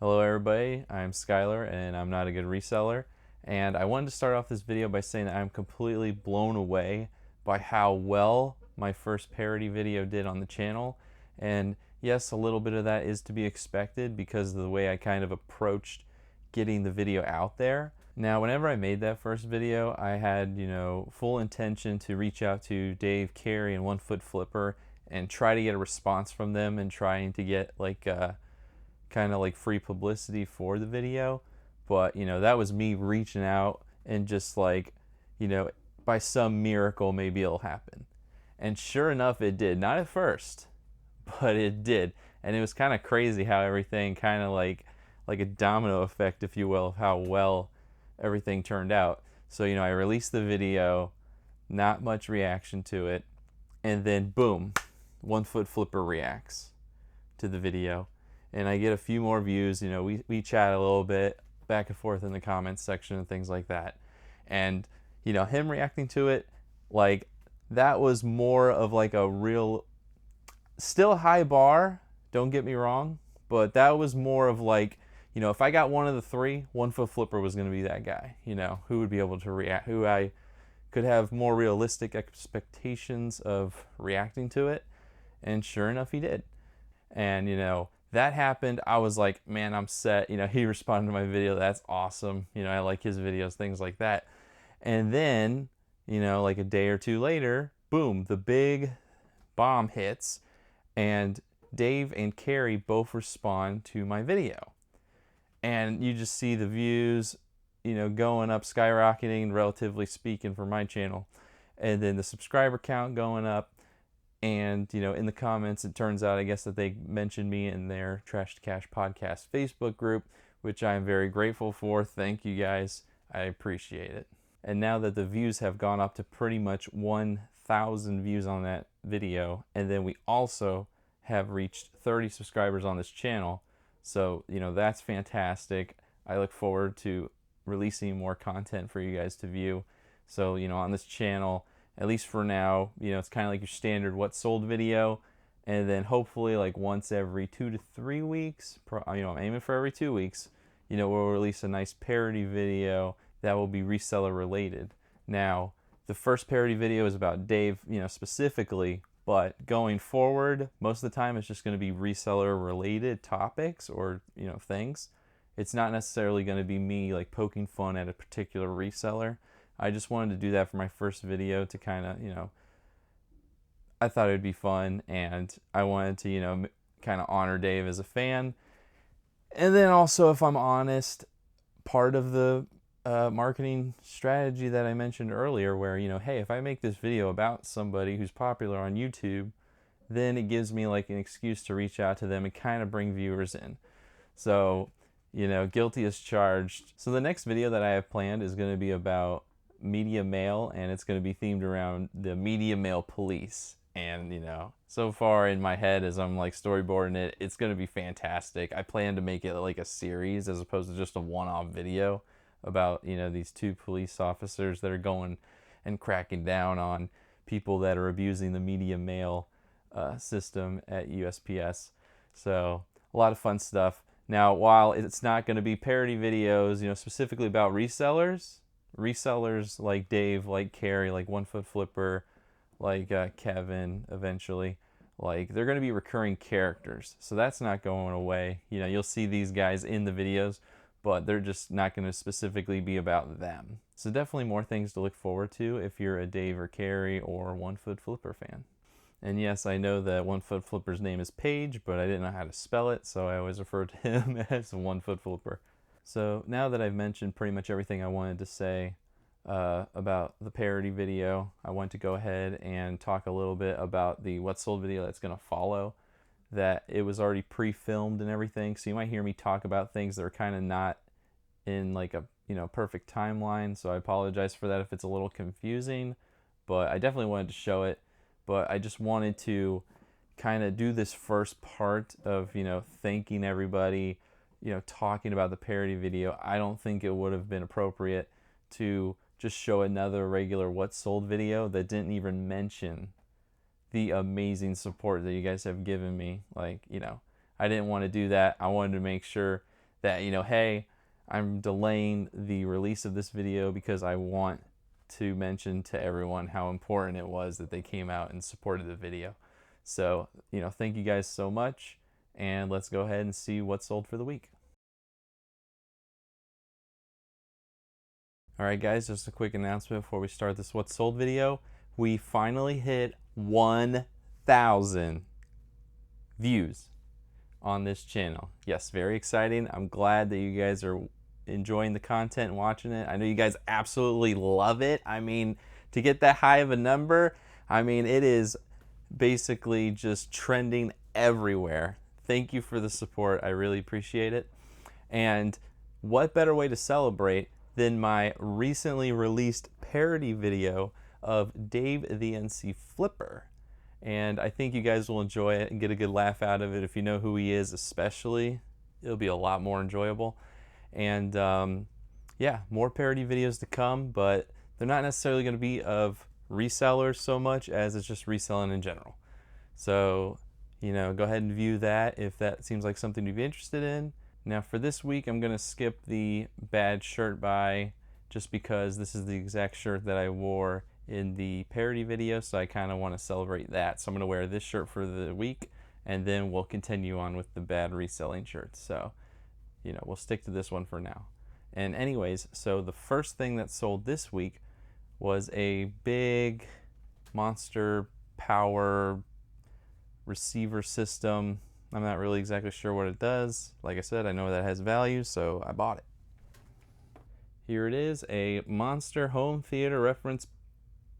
Hello everybody, I'm Skylar and I'm not a good reseller, and I wanted to start off this video by saying that I'm completely blown away by how well my first parody video did on the channel. And yes, a little bit of that is to be expected because of the way I kind of approached getting the video out there. Now, whenever I made that first video, I had, full intention to reach out to Dave, Carey, and One Foot Flipper and try to get a response from them and trying to get kind of like free publicity for the video. But that was me reaching out and just by some miracle maybe it'll happen. And sure enough, it did. Not at first, but it did. And it was kind of crazy how everything kind of like a domino effect, if you will, of how well everything turned out. So I released the video, not much reaction to it, and then boom, One Foot Flipper reacts to the video, and I get a few more views. We chat a little bit back and forth in the comments section and things like that. And him reacting to it, like, that was more of like a real, still high bar, don't get me wrong, but that was more of like, if I got one of the three, One Foot Flipper was going to be that guy, who would be able to react, who I could have more realistic expectations of reacting to it. And sure enough, he did. And that happened. I was like, man, I'm set. He responded to my video. That's awesome. I like his videos, things like that. And then, like a day or two later, boom, the big bomb hits, and Dave and Carey both respond to my video. And you just see the views, going up, skyrocketing, relatively speaking, for my channel. And then the subscriber count going up. And, in the comments, it turns out, I guess, that they mentioned me in their Trash to Cash podcast Facebook group, which I am very grateful for. Thank you guys. I appreciate it. And now that the views have gone up to pretty much 1,000 views on that video, and then we also have reached 30 subscribers on this channel. So, that's fantastic. I look forward to releasing more content for you guys to view. So, on this channel, at least for now, it's kind of like your standard What Sold video. And then hopefully like once every 2 to 3 weeks, I'm aiming for every 2 weeks, we'll release a nice parody video that will be reseller related. Now, the first parody video is about Dave, specifically, but going forward, most of the time it's just going to be reseller related topics or, things. It's not necessarily going to be me like poking fun at a particular reseller. I just wanted to do that for my first video to kind of, I thought it would be fun, and I wanted to, kind of honor Dave as a fan. And then also, if I'm honest, part of the marketing strategy that I mentioned earlier, where, hey, if I make this video about somebody who's popular on YouTube, then it gives me like an excuse to reach out to them and kind of bring viewers in. So, guilty as charged. So the next video that I have planned is going to be about media mail, and it's going to be themed around the media mail police. And so far in my head, as I'm like storyboarding it, it's going to be fantastic. I plan to make it like a series as opposed to just a one-off video about these two police officers that are going and cracking down on people that are abusing the media mail system at USPS. So a lot of fun stuff. Now, while it's not going to be parody videos, specifically about resellers like Dave, like Carey, like One Foot Flipper, like Kevin eventually, like, they're going to be recurring characters. So that's not going away. You'll see these guys in the videos, but they're just not going to specifically be about them. So definitely more things to look forward to if you're a Dave or Carey or One Foot Flipper fan. And yes, I know that One Foot Flipper's name is Paige, but I didn't know how to spell it, so I always refer to him as One Foot Flipper. So now that I've mentioned pretty much everything I wanted to say about the parody video, I want to go ahead and talk a little bit about the What Sold video that's going to follow. That it was already pre-filmed and everything, so you might hear me talk about things that are kind of not in like a perfect timeline. So I apologize for that if it's a little confusing, but I definitely wanted to show it. But I just wanted to kind of do this first part of thanking everybody, talking about the parody video. I don't think it would have been appropriate to just show another regular What Sold video that didn't even mention the amazing support that you guys have given me. Like, I didn't want to do that. I wanted to make sure that, you know, hey, I'm delaying the release of this video because I want to mention to everyone how important it was that they came out and supported the video. So, you know, thank you guys so much, and let's go ahead and see what sold for the week. Alright guys, just a quick announcement before we start this What Sold video. We finally hit 1,000 views on this channel. Yes, very exciting. I'm glad that you guys are enjoying the content and watching it. I know you guys absolutely love it. I mean, to get that high of a number, I mean, it is basically just trending everywhere. Thank you for the support. I really appreciate it. And what better way to celebrate than my recently released parody video of Dave the NC Flipper. And I think you guys will enjoy it and get a good laugh out of it. If you know who he is especially, it'll be a lot more enjoyable. And yeah, more parody videos to come, but they're not necessarily going to be of resellers so much as it's just reselling in general. So, you know, go ahead and view that if that seems like something you'd be interested in. Now for this week, I'm going to skip the bad shirt buy just because this is the exact shirt that I wore in the parody video, so I kind of want to celebrate that. So I'm going to wear this shirt for the week, and then we'll continue on with the bad reselling shirts. So, you know, we'll stick to this one for now. And anyways, so the first thing that sold this week was a big Monster Power receiver system. I'm not really exactly sure what it does. Like I said, I know that has value, so I bought it. Here it is, a Monster Home Theater Reference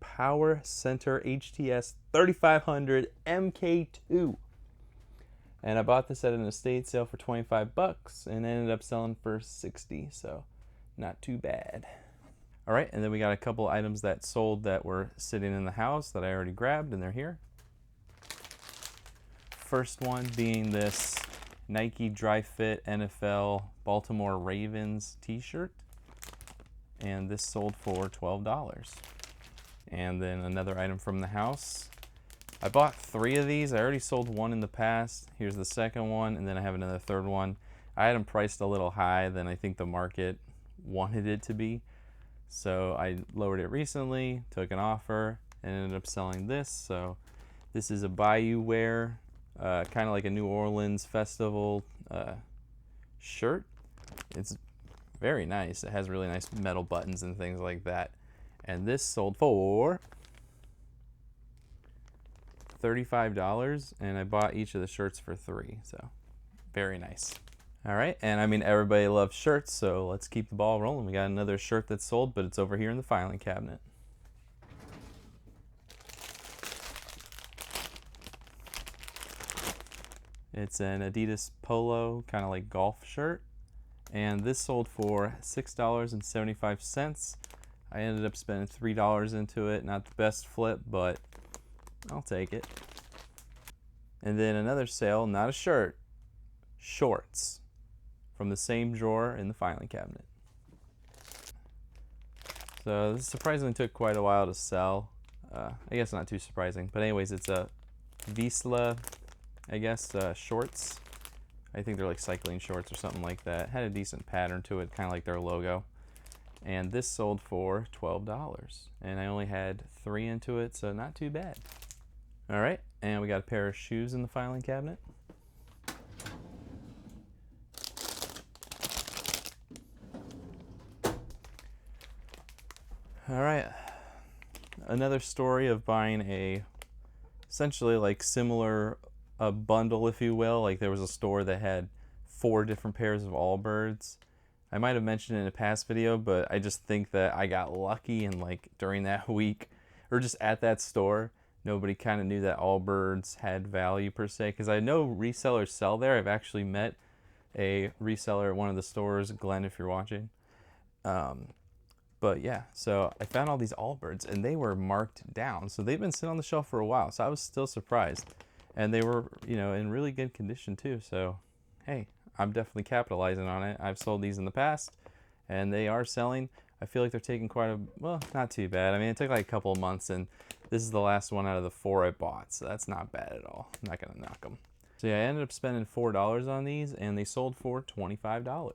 Power Center HTS 3500 MK2. And I bought this at an estate sale for 25 bucks and ended up selling for 60, so not too bad. All right, and then we got a couple items that sold that were sitting in the house that I already grabbed, and they're here. First one being this Nike Dry Fit NFL Baltimore Ravens t-shirt, and this sold for $12. And then another item from the house. I bought 3 of these. I already sold one in the past. Here's the second one, and then I have another third one. I had them priced a little high than I think the market wanted it to be, so I lowered it recently, took an offer, and ended up selling this. So this is a Bayou wear, kind of like a New Orleans festival shirt. It's very nice. It has really nice metal buttons and things like that. And this sold for $35, and I bought each of the shirts for $3, so very nice. All right, and I mean, everybody loves shirts, so let's keep the ball rolling. We got another shirt that's sold, but it's over here in the filing cabinet. It's an Adidas polo, kind of like golf shirt, and this sold for $6.75. I ended up spending $3 into it. Not the best flip, but I'll take it. And then another sale, not a shirt, shorts from the same drawer in the filing cabinet. So this surprisingly took quite a while to sell. I guess not too surprising, but anyways, it's a Vizsla, I guess, shorts. I think they're like cycling shorts or something like that. Had a decent pattern to it, kind of like their logo. And this sold for $12, and I only had 3 into it, so not too bad. All right, and we got a pair of shoes in the filing cabinet. All right, another story of buying a essentially like similar bundle, if you will. Like there was a store that had 4 different pairs of Allbirds. I might have mentioned it in a past video, but I just think that I got lucky, and like during that week or just at that store, nobody kind of knew that Allbirds had value per se, because I know resellers sell there. I've actually met a reseller at one of the stores, Glenn, if you're watching. But yeah, so I found all these Allbirds, and they were marked down, so they've been sitting on the shelf for a while, so I was still surprised. And they were, you know, in really good condition too, so hey, I'm definitely capitalizing on it. I've sold these in the past, and they are selling. I feel like they're taking quite a, well, not too bad. I mean, it took like a couple of months, and this is the last one out of the 4 I bought, so that's not bad at all. I'm not gonna knock them. So yeah, I ended up spending $4 on these, and they sold for $25.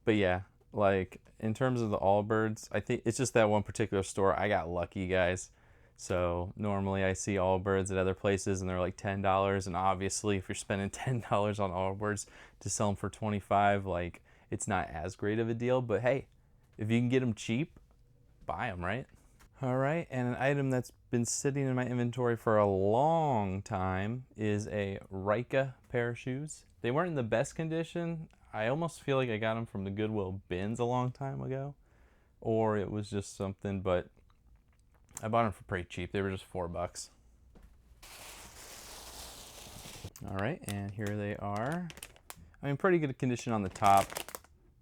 But yeah, like in terms of the Allbirds, I think it's just that one particular store. I got lucky, guys. So normally I see Allbirds at other places and they're like $10, and obviously if you're spending $10 on Allbirds to sell them for 25, like it's not as great of a deal. But hey, if you can get them cheap, buy them, right? All right, and an item that's been sitting in my inventory for a long time is a Rika pair of shoes. They weren't in the best condition. I almost feel like I got them from the Goodwill bins a long time ago, or it was just something, but I bought them for pretty cheap. They were just $4. All right, and here they are. I mean, pretty good condition on the top.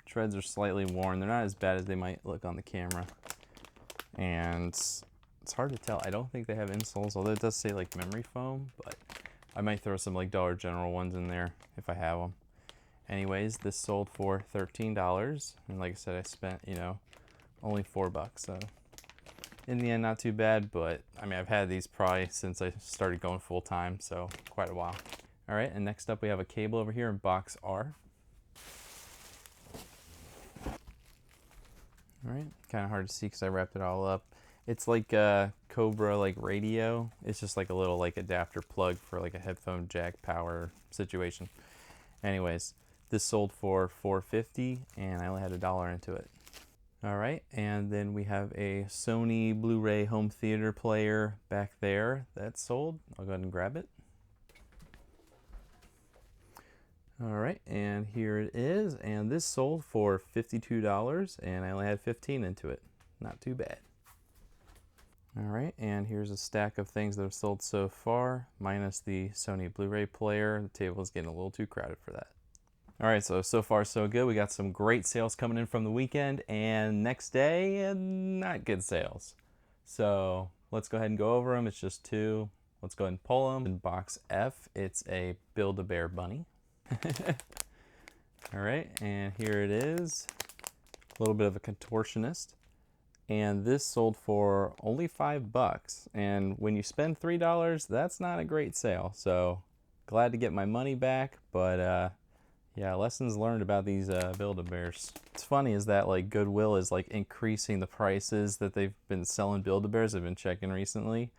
Treads are slightly worn. They're not as bad as they might look on the camera. And it's hard to tell. I don't think they have insoles, although it does say like memory foam, but I might throw some like Dollar General ones in there if I have them. Anyways, this sold for $13, and like I said, I spent, you know, only $4. So in the end, not too bad, but I mean, I've had these probably since I started going full time, so quite a while. All right, and next up we have a cable over here in box R. All right, kind of hard to see because I wrapped it all up. It's like a Cobra like radio. It's just like a little like adapter plug for like a headphone jack power situation. Anyways, this sold for $4.50 and I only had $1 into it. All right, and then we have a Sony Blu-ray home theater player back there that sold. I'll go ahead and grab it. All right, and here it is, and this sold for $52 and I only had 15 into it. Not too bad. All right, and here's a stack of things that have sold so far, minus the Sony Blu-ray player. The table is getting a little too crowded for that. All right, so far so good. We got some great sales coming in from the weekend, and next day, not good sales. So let's go ahead and go over them. It's just two. Let's go ahead and pull them. In box F, it's a Build-A-Bear bunny. All right, and here it is. A little bit of a contortionist. And this sold for only $5. And when you spend $3, that's not a great sale. So glad to get my money back, but yeah, lessons learned about these Build-A-Bears. What's funny is that like Goodwill is like increasing the prices that they've been selling Build-A-Bears. I've been checking recently.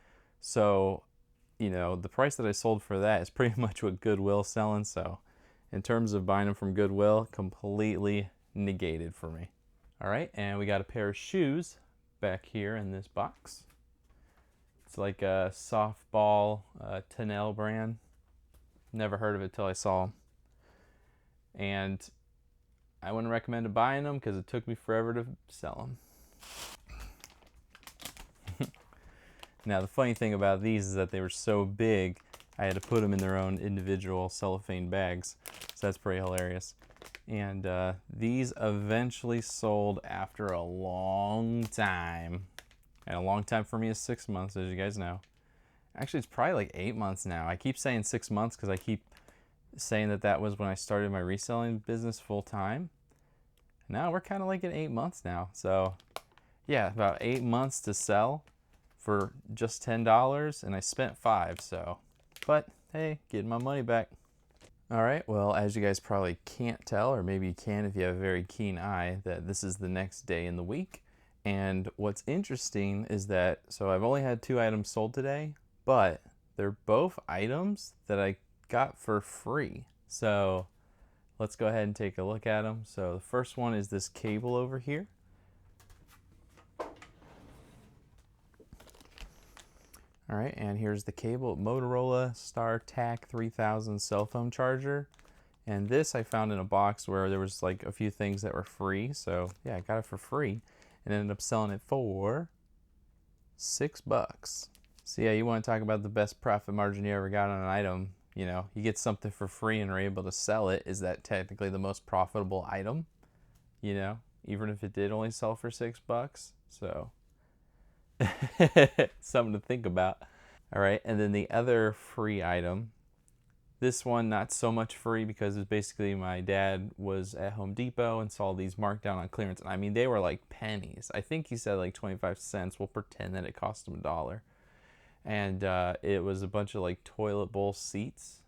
So, you know, the price that I sold for that is pretty much what Goodwill's selling. So in terms of buying them from Goodwill, completely negated for me. All right, and we got a pair of shoes back here in this box. It's like a softball Tennell brand. Never heard of it till I saw them. And I wouldn't recommend buying them because it took me forever to sell them. Now, the funny thing about these is that they were so big, I had to put them in their own individual cellophane bags. So that's pretty hilarious. And these eventually sold after a long time. And a long time for me is 6 months, as you guys know. Actually, it's probably like 8 months now. I keep saying 6 months because I keep saying that that was when I started my reselling business full time. Now we're kind of like at 8 months now. So yeah, about 8 months to sell for just $10, and I spent $5. So, but hey, getting my money back. All right, well, as you guys probably can't tell, or maybe you can if you have a very keen eye, that this is the next day in the week. And what's interesting is that, so I've only had 2 items sold today, but they're both items that I got for free. So let's go ahead and take a look at them. So the first one is this cable over here. All right, and here's the cable, Motorola StarTAC 3000 cell phone charger. And this I found in a box where there was like a few things that were free. So yeah, I got it for free and ended up selling it for $6. So yeah, you want to talk about the best profit margin you ever got on an item. You know, you get something for free and are able to sell it. Is that technically the most profitable item? You know, even if it did only sell for $6. So something to think about. All right, and then the other free item, this one not so much free because it's basically my dad was at Home Depot and saw these marked down on clearance. I mean, they were like pennies. I think he said like 25 cents. We'll pretend that it cost him $1. And it was a bunch of like toilet bowl seats.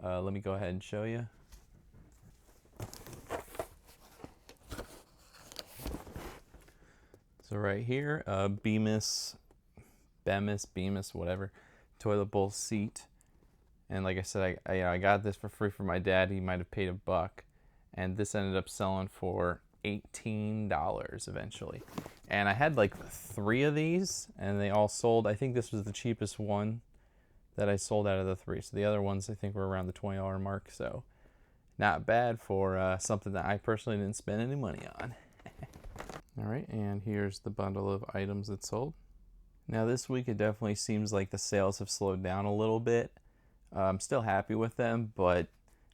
Let me go ahead and show you. So right here, Bemis, whatever, toilet bowl seat. And like I said, I got this for free from my dad. He might have paid $1, and this ended up selling for $18 eventually. And I had like 3 of these, and they all sold. I think this was the cheapest one that I sold out of the 3. So the other ones I think were around the $20 mark. So not bad for something that I personally didn't spend any money on. All right, and here's the bundle of items that sold. Now this week it definitely seems like the sales have slowed down a little bit. I'm still happy with them, but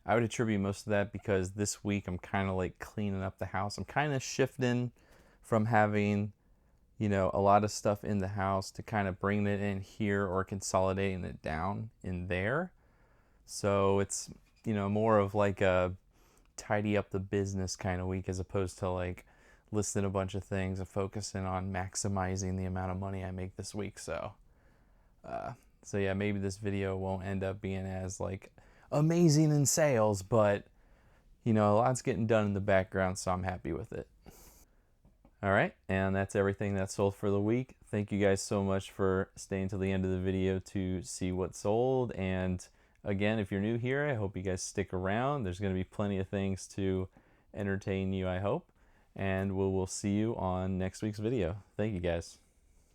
I would attribute most of that because this week I'm kind of like cleaning up the house. I'm kind of shifting from having, you know, a lot of stuff in the house to kind of bringing it in here or consolidating it down in there. So it's, you know, more of like a tidy up the business kind of week as opposed to like listing a bunch of things and focusing on maximizing the amount of money I make this week. So yeah, maybe this video won't end up being as like amazing in sales, but you know, a lot's getting done in the background, so I'm happy with it. All right, and that's everything that sold for the week. Thank you guys so much for staying till the end of the video to see what sold. And again, if you're new here, I hope you guys stick around. There's going to be plenty of things to entertain you, I hope. And we'll see you on next week's video. Thank you guys.